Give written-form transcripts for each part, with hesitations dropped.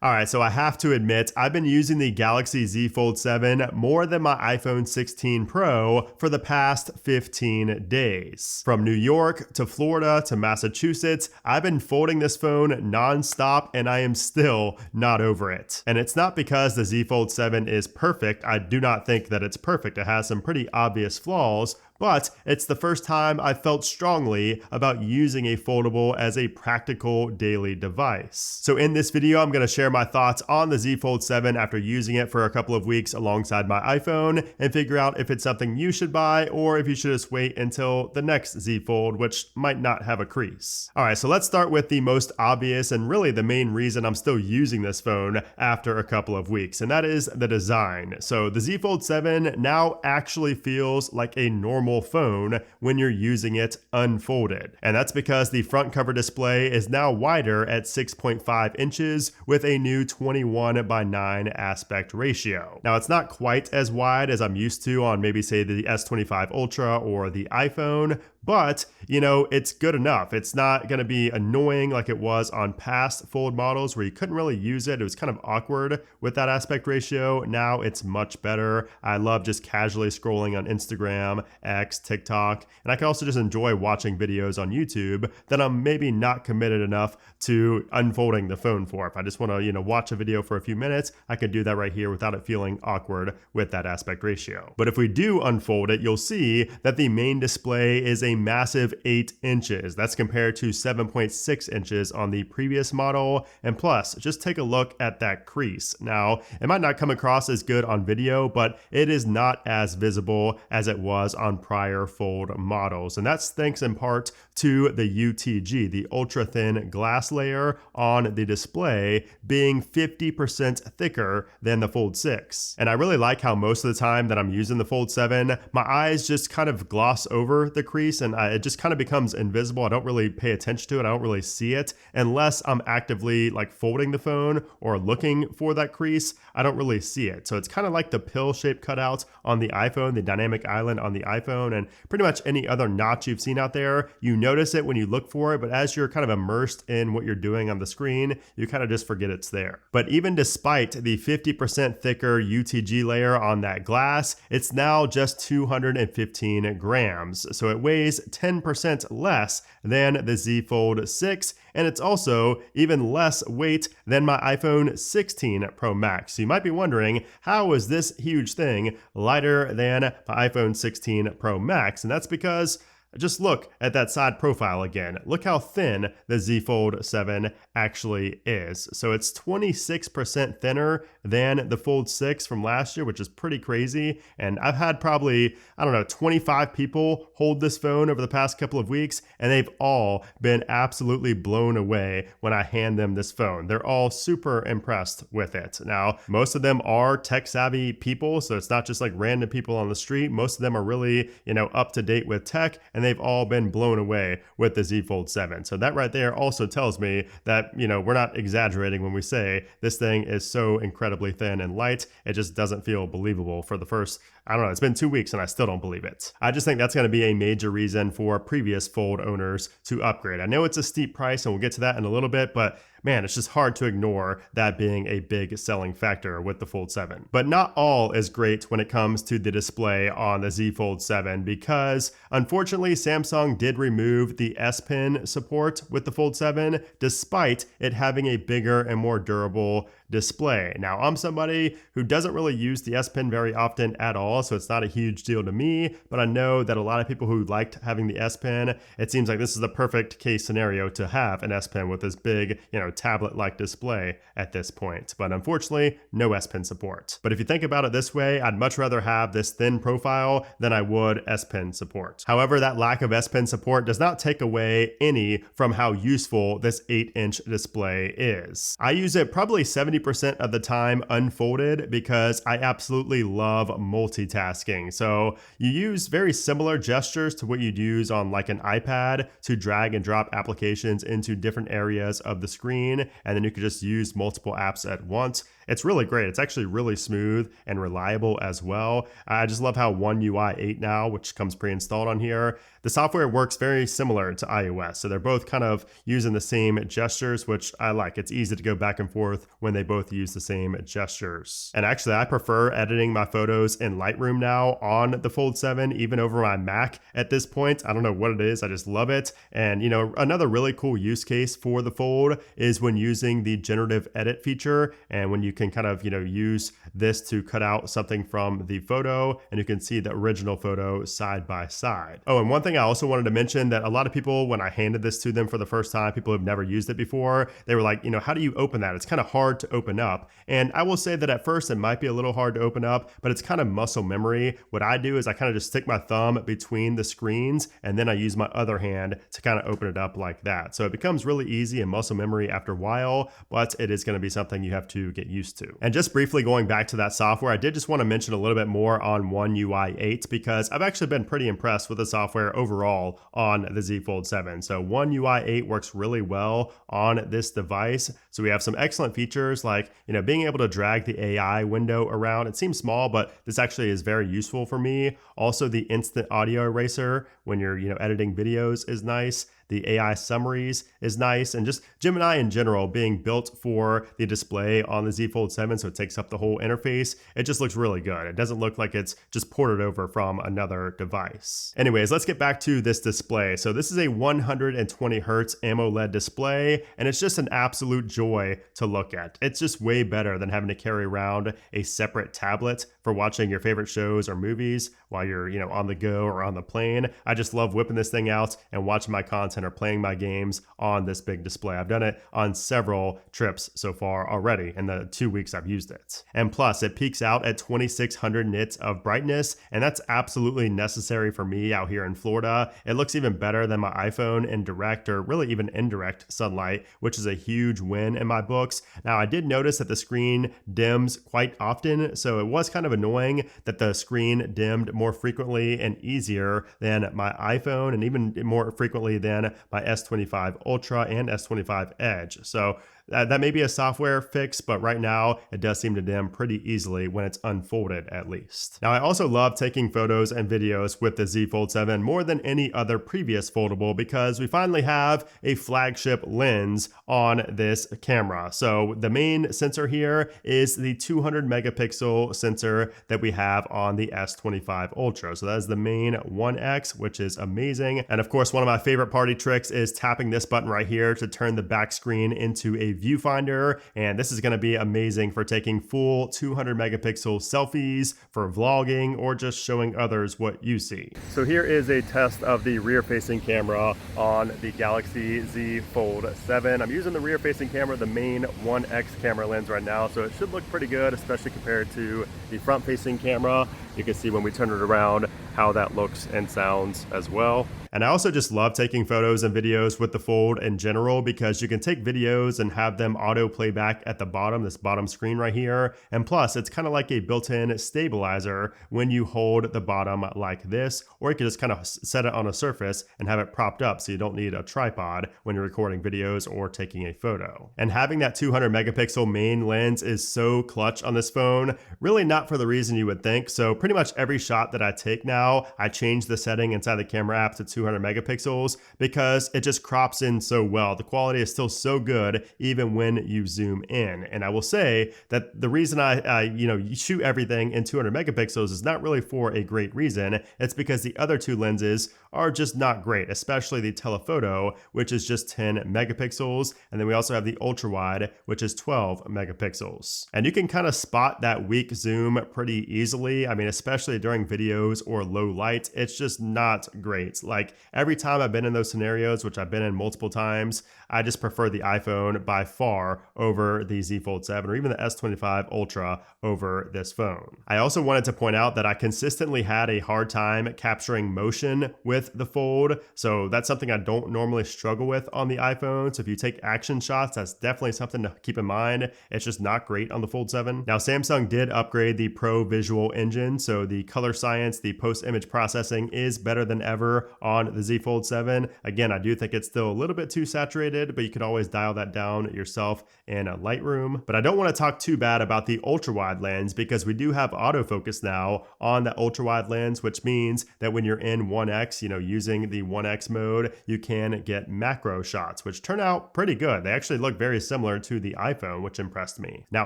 All right, so I have to admit, I've been using the Galaxy Z Fold 7 more than my iPhone 16 Pro for the past 15 days. From New York to Florida to Massachusetts, I've been folding this phone nonstop and I am still not over it. And it's not because the Z Fold 7 is perfect. I do not think that it's perfect. It has some pretty obvious flaws, but it's the first time I felt strongly about using a foldable as a practical daily device. So in this video, I'm going to share my thoughts on the Z Fold 7 after using it for a couple of weeks alongside my iPhone and figure out if it's something you should buy or if you should just wait until the next Z Fold, which might not have a crease. All right, so let's start with the most obvious and really the main reason I'm still using this phone after a couple of weeks, and that is the design. So the Z Fold 7 now actually feels like a normal phone when you're using it unfolded. And that's because the front cover display is now wider at 6.5 inches with a new 21:9 aspect ratio. Now it's not quite as wide as I'm used to on maybe say the S25 Ultra or the iPhone, but it's good enough. It's not going to be annoying like it was on past Fold models where you couldn't really use it. It was kind of awkward with that aspect ratio. Now it's much better. I love just casually scrolling on Instagram, X, TikTok, and I can also just enjoy watching videos on YouTube that I'm maybe not committed enough to unfolding the phone for. If I just want to, watch a video for a few minutes, I could do that right here without it feeling awkward with that aspect ratio. But if we do unfold it, you'll see that the main display is a massive 8 inches. That's compared to 7.6 inches on the previous model. And plus, just take a look at that crease. Now, it might not come across as good on video, but it is not as visible as it was on prior Fold models. And that's thanks in part to the UTG, the ultra thin glass layer on the display being 50% thicker than the Fold 6. And I really like how most of the time that I'm using the Fold 7, my eyes just kind of gloss over the crease and it just kind of becomes invisible. I don't really pay attention to it. I don't really see it unless I'm actively like folding the phone or looking for that crease. I don't really see it. So it's kind of like the pill-shaped cutout on the iPhone, the dynamic island on the iPhone, and pretty much any other notch you've seen out there. You notice it when you look for it, but as you're kind of immersed in what you're doing on the screen, you kind of just forget it's there. But even despite the 50% thicker UTG layer on that glass, it's now just 215 grams. So it weighs 10% less than the Z Fold 6, and it's also even less weight than my iPhone 16 Pro Max. So you might be wondering, how is this huge thing lighter than my iPhone 16 Pro Max? And that's because just look at that side profile again. Look how thin the Z Fold 7 actually is. So it's 26% thinner than the Fold 6 from last year, which is pretty crazy. And I've had probably, 25 people hold this phone over the past couple of weeks, and they've all been absolutely blown away when I hand them this phone. They're all super impressed with it. Now, most of them are tech savvy people, so it's not just like random people on the street. Most of them are really, up to date with tech, and they've all been blown away with the Z Fold 7. So that right there also tells me that, we're not exaggerating when we say this thing is so incredibly thin and light. It just doesn't feel believable for the first, it's been 2 weeks and I still don't believe it. I just think that's going to be a major reason for previous Fold owners to upgrade. I know it's a steep price and we'll get to that in a little bit, but man, it's just hard to ignore that being a big selling factor with the Fold 7. But not all is great when it comes to the display on the Z Fold 7 because unfortunately Samsung did remove the S Pen support with the Fold 7 despite it having a bigger and more durable display. Now, I'm somebody who doesn't really use the S Pen very often at all, so it's not a huge deal to me, but I know that a lot of people who liked having the S Pen, it seems like this is the perfect case scenario to have an S Pen with this big, tablet-like display at this point. But unfortunately, no S Pen support. But if you think about it this way, I'd much rather have this thin profile than I would S Pen support. However, that lack of S Pen support does not take away any from how useful this 8-inch display is. I use it probably 70% of the time unfolded because I absolutely love multitasking. So you use very similar gestures to what you'd use on like an iPad to drag and drop applications into different areas of the screen, and then you could just use multiple apps at once. it's really great. It's actually really smooth and reliable as well. I just love how One UI 8 now, which comes pre-installed on here, the software works very similar to iOS. So they're both kind of using the same gestures, which I like. It's easy to go back and forth when they both use the same gestures. And actually, I prefer editing my photos in Lightroom now on the Fold 7, even over my Mac at this point. I don't know what it is. I just love it. And, you know, another really cool use case for the Fold is when using the generative edit feature, and when you can kind of, you know, use this to cut out something from the photo and you can see the original photo side by side. Oh, and one thing I also wanted to mention that a lot of people, when I handed this to them for the first time, people who've never used it before, they were like, you know, how do you open that? It's kind of hard to open up. And I will say that at first it might be a little hard to open up, but it's kind of muscle memory. What I do is I kind of just stick my thumb between the screens and then I use my other hand to kind of open it up like that. So it becomes really easy and muscle memory after a while, but it is going to be something you have to get used to. And just briefly going back to that software, I did just want to mention a little bit more on One UI 8 because I've actually been pretty impressed with the software overall on the Z Fold 7. So One UI 8 works really well on this device. So we have some excellent features like, you know, being able to drag the AI window around. It seems small, but this actually is very useful for me. Also, the instant audio eraser when you're, you know, editing videos is nice. The AI summaries is nice, and just Gemini in general being built for the display on the Z Fold 7, so it takes up the whole interface. It just looks really good. It doesn't look like it's just ported over from another device. Anyways, let's get back to this display. So this is a 120 Hertz AMOLED display, and it's just an absolute joy to look at. It's just way better than having to carry around a separate tablet for watching your favorite shows or movies while you're, you know, on the go or on the plane. I just love whipping this thing out and watching my content or playing my games on this big display. I've done it on several trips so far already in the 2 weeks I've used it. And plus, it peaks out at 2600 nits of brightness, and that's absolutely necessary for me out here in Florida. It looks even better than my iPhone in direct or really even indirect sunlight, which is a huge win in my books. Now, I did notice that the screen dims quite often, so it was kind of annoying that the screen dimmed more frequently and easier than my iPhone, and even more frequently than my S25 Ultra and S25 Edge. So that may be a software fix, but right now it does seem to dim pretty easily when it's unfolded at least. Now, I also love taking photos and videos with the Z Fold 7 more than any other previous foldable because we finally have a flagship lens on this camera. So the main sensor here is the 200 megapixel sensor that we have on the S25 Ultra. So that is the main 1X, which is amazing. And of course, one of my favorite party tricks is tapping this button right here to turn the back screen into a viewfinder, and this is going to be amazing for taking full 200 megapixel selfies, for vlogging, or just showing others what you see. So here is a test of the rear-facing camera on the Galaxy Z Fold 7. I'm using the rear-facing camera, the main 1X camera lens right now, so it should look pretty good, especially compared to the front-facing camera. You can see when we turn it around how that looks and sounds as well. And I also just love taking photos and videos with the Fold in general because you can take videos and have them auto playback at the bottom, this bottom screen right here. And plus, it's kind of like a built-in stabilizer when you hold the bottom like this, or you can just kind of set it on a surface and have it propped up so you don't need a tripod when you're recording videos or taking a photo. And having that 200 megapixel main lens is so clutch on this phone, really not for the reason you would think. So pretty much every shot that I take now, I change the setting inside the camera app to 200 megapixels because it just crops in so well. The quality is still so good even when you zoom in. And I will say that the reason I shoot everything in 200 megapixels is not really for a great reason. It's because the other two lenses are just not great, especially the telephoto, which is just 10 megapixels. And then we also have the ultra wide, which is 12 megapixels. And you can kind of spot that weak zoom pretty easily. I mean, especially during videos or low light, it's just not great. Like every time I've been in those scenarios, which I've been in multiple times, I just prefer the iPhone by far over the Z Fold 7 or even the S25 Ultra over this phone. I also wanted to point out that I consistently had a hard time capturing motion with the Fold. So that's something I don't normally struggle with on the iPhone. So if you take action shots, that's definitely something to keep in mind. It's just not great on the Fold 7. Now, Samsung did upgrade the Pro Visual Engine. So the color science, the post-image processing is better than ever on on the Z Fold 7. Again, I do think it's still a little bit too saturated, but you could always dial that down yourself in Lightroom. But I don't want to talk too bad about the ultra wide lens because we do have autofocus now on the ultra wide lens, which means that when you're in 1x, using the 1x mode, you can get macro shots, which turn out pretty good. They actually look very similar to the iPhone, which impressed me. Now,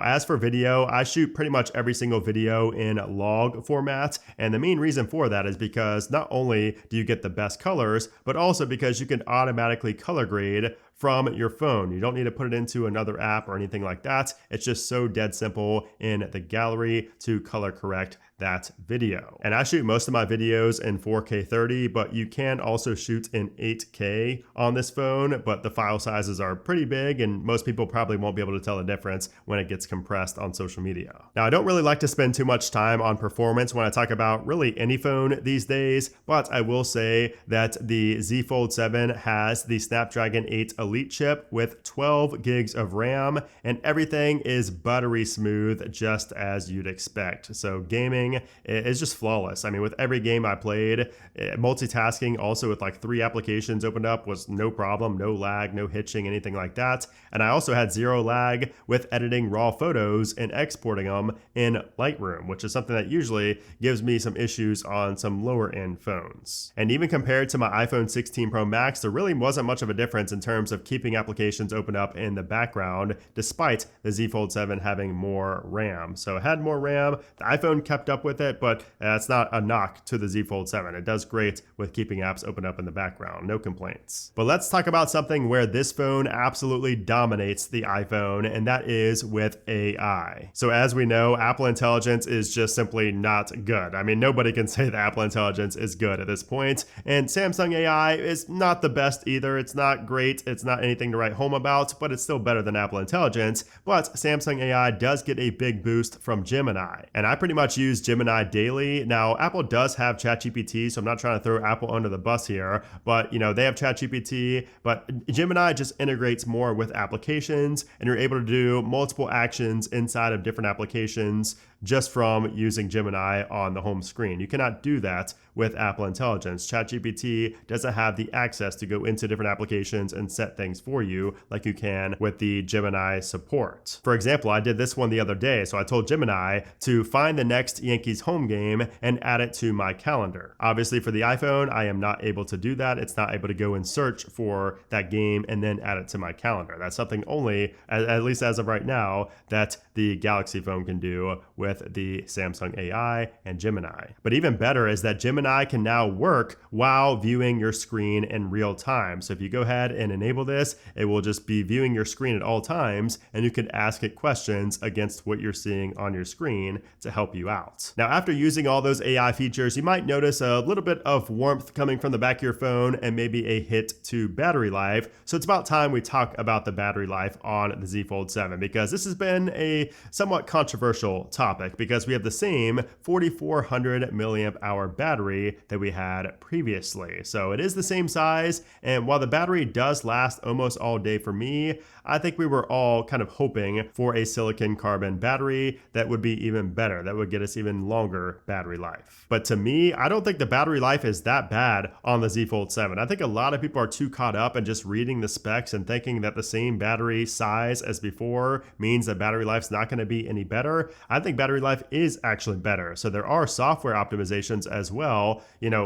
as for video, I shoot pretty much every single video in log format. And the main reason for that is because not only do you get the best colors, but also because you can automatically color grade from your phone. You don't need to put it into another app or anything like that. It's just so dead simple in the gallery to color correct that video. And I shoot most of my videos in 4K 30, but you can also shoot in 8K on this phone, but the file sizes are pretty big and most people probably won't be able to tell the difference when it gets compressed on social media. Now, I don't really like to spend too much time on performance when I talk about really any phone these days, but I will say that the Z Fold 7 has the Snapdragon 8 Elite chip with 12 gigs of RAM, and everything is buttery smooth, just as you'd expect. So gaming is just flawless. I mean, with every game I played, multitasking also with like 3 applications opened up was no problem, no lag, no hitching, anything like that. And I also had 0 lag with editing raw photos and exporting them in Lightroom, which is something that usually gives me some issues on some lower end phones. And even compared to my iPhone 16 Pro Max, there really wasn't much of a difference in terms of keeping applications open up in the background, despite the Z Fold 7 having more RAM. So it had more RAM. The iPhone kept up with it, but that's not a knock to the Z Fold 7. It does great with keeping apps open up in the background. No complaints. But let's talk about something where this phone absolutely dominates the iPhone, and that is with AI. So as we know, Apple Intelligence is just simply not good. I mean, nobody can say that Apple Intelligence is good at this point, and Samsung AI is not the best either. It's not great. It's not anything to write home about, but it's still better than Apple Intelligence. But Samsung AI does get a big boost from Gemini, and I pretty much use Gemini daily. Now, Apple does have ChatGPT, so I'm not trying to throw Apple under the bus here, but they have ChatGPT, but Gemini just integrates more with applications, and you're able to do multiple actions inside of different applications just from using Gemini on the home screen. You cannot do that with Apple Intelligence. ChatGPT doesn't have the access to go into different applications and set things for you like you can with the Gemini support. For example, I did this one the other day. So I told Gemini to find the next Yankees home game and add it to my calendar. Obviously for the iPhone, I am not able to do that. It's not able to go and search for that game and then add it to my calendar. That's something only, at least as of right now, that the Galaxy phone can do with the Samsung AI and Gemini. But even better is that Gemini can now work while viewing your screen in real time. So if you go ahead and enable this, it will just be viewing your screen at all times, and you can ask it questions against what you're seeing on your screen to help you out. Now, after using all those AI features, you might notice a little bit of warmth coming from the back of your phone and maybe a hit to battery life. So it's about time we talk about the battery life on the Z Fold 7, because this has been a somewhat controversial topic, because we have the same 4400 milliamp hour battery that we had previously. So it is the same size, and while the battery does last almost all day for me, I think we were all kind of hoping for a silicon carbon battery that would be even better, that would get us even longer battery life. But to me, I don't think the battery life is that bad on the Z Fold 7. I think a lot of people are too caught up in just reading the specs and thinking that the same battery size as before means that battery life's not going to be any better. I think battery life is actually better. So there are software optimizations as well,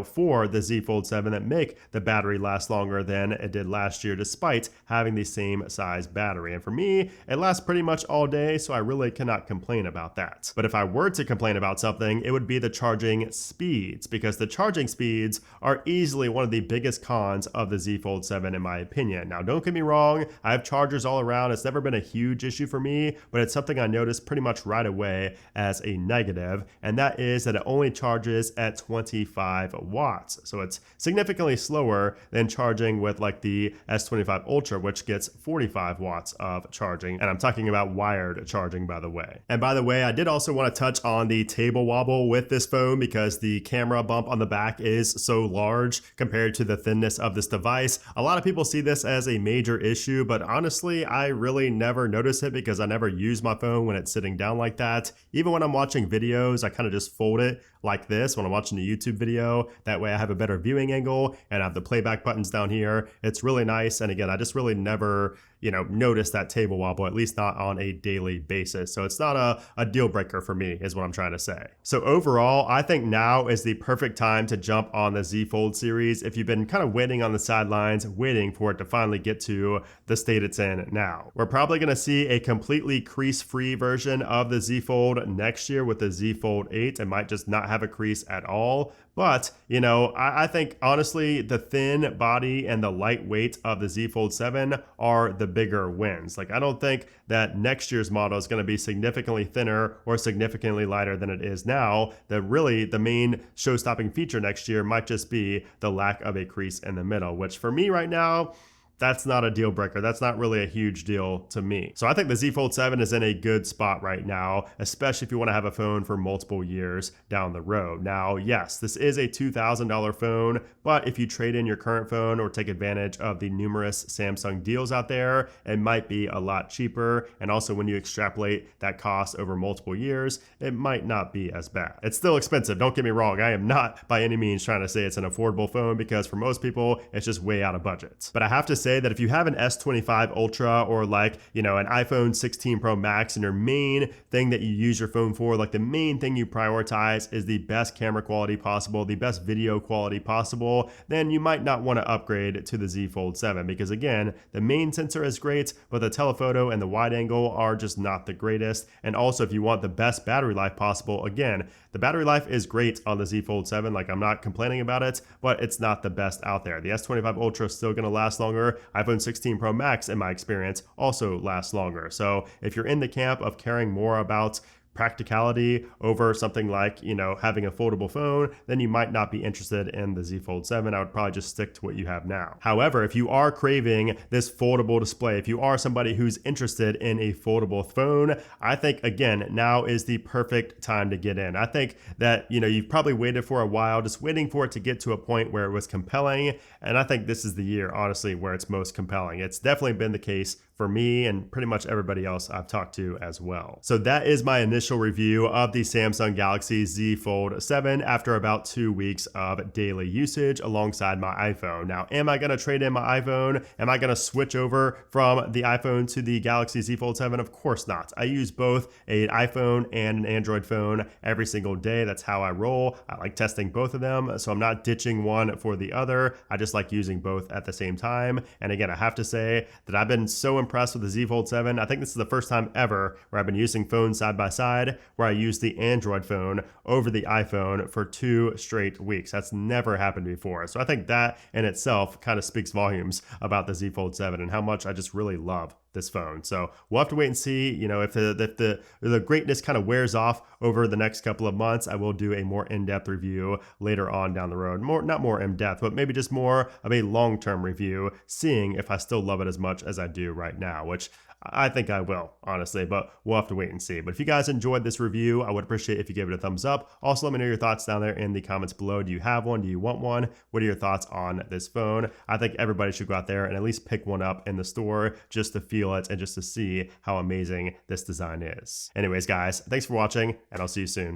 for the Z Fold 7 that make the battery last longer than it did last year, despite having the same size battery. And for me, it lasts pretty much all day, so I really cannot complain about that. But if I were to complain about something, it would be the charging speeds, because the charging speeds are easily one of the biggest cons of the Z Fold 7 in my opinion. Now, don't get me wrong, I have chargers all around. It's never been a huge issue for me, but it's something I noticed pretty much right away as a negative, and that is that it only charges at 25 watts. So it's significantly slower than charging with like the S25 S25 Ultra, which gets 45 watts of charging. And I'm talking about wired charging, by the way. And by the way, I did also want to touch on the table wobble with this phone because the camera bump on the back is so large compared to the thinness of this device. A lot of people see this as a major issue, but honestly, I really never notice it because I never use my phone when it's sitting down like that. Even when I'm watching videos, I kind of just fold it like this when I'm watching a YouTube video. That way I have a better viewing angle and I have the playback buttons down here. It's really nice. And again, I just really never, notice that table wobble, at least not on a daily basis. So it's not a deal breaker for me is what I'm trying to say. So overall, I think now is the perfect time to jump on the Z Fold series if you've been kind of waiting on the sidelines, waiting for it to finally get to the state it's in now. We're probably going to see a completely crease-free version of the Z Fold next year with the Z Fold 8. It might just not have a crease at all. But, I think honestly, the thin body and the light weight of the Z Fold 7 are the bigger wins. Like, I don't think that next year's model is going to be significantly thinner or significantly lighter than it is now. That really the main show-stopping feature next year might just be the lack of a crease in the middle, which for me right now, that's not a deal breaker. That's not really a huge deal to me. So I think the Z Fold 7 is in a good spot right now, especially if you want to have a phone for multiple years down the road. Now, yes, this is a $2,000 phone, but if you trade in your current phone or take advantage of the numerous Samsung deals out there, it might be a lot cheaper. And also when you extrapolate that cost over multiple years, it might not be as bad. It's still expensive. Don't get me wrong. I am not by any means trying to say it's an affordable phone because for most people, it's just way out of budget. But I have to say that if you have an S25 Ultra or an iPhone 16 Pro Max and your main thing that you use your phone for, like the main thing you prioritize is the best camera quality possible, the best video quality possible, then you might not want to upgrade to the Z Fold 7 because again, the main sensor is great, but the telephoto and the wide angle are just not the greatest. And also if you want the best battery life possible, again, the battery life is great on the Z Fold 7, like I'm not complaining about it, but it's not the best out there. The S25 Ultra is still going to last longer. iPhone 16 Pro Max, in my experience, also lasts longer. So if you're in the camp of caring more about practicality over something like, having a foldable phone, then you might not be interested in the Z Fold 7. I would probably just stick to what you have now. However, if you are craving this foldable display, if you are somebody who's interested in a foldable phone, I think, again, now is the perfect time to get in. I think that, you've probably waited for a while, just waiting for it to get to a point where it was compelling. And I think this is the year, honestly, where it's most compelling. It's definitely been the case for me and pretty much everybody else I've talked to as well. So that is my initial review of the Samsung Galaxy Z Fold 7 after about 2 weeks of daily usage alongside my iPhone. Now, am I going to trade in my iPhone? Am I going to switch over from the iPhone to the Galaxy Z Fold 7? Of course not. I use both an iPhone and an Android phone every single day. That's how I roll. I like testing both of them, so I'm not ditching one for the other. I just like using both at the same time. And again, I have to say that I've been so impressed with the Z Fold 7. I think this is the first time ever where I've been using phones side by side, where I use the Android phone over the iPhone for 2 straight weeks. That's never happened before. So I think that in itself kind of speaks volumes about the Z Fold 7 and how much I just really love this phone. So we'll have to wait and see, if the greatness kind of wears off over the next couple of months. I will do a more in-depth review later on down the road. Not more in-depth, but maybe just more of a long-term review, seeing if I still love it as much as I do right now, which I think I will, honestly, but we'll have to wait and see. But if you guys enjoyed this review, I would appreciate if you gave it a thumbs up. Also, let me know your thoughts down there in the comments below. Do you have one? Do you want one? What are your thoughts on this phone? I think everybody should go out there and at least pick one up in the store just to feel it and just to see how amazing this design is. Anyways, guys, thanks for watching, and I'll see you soon.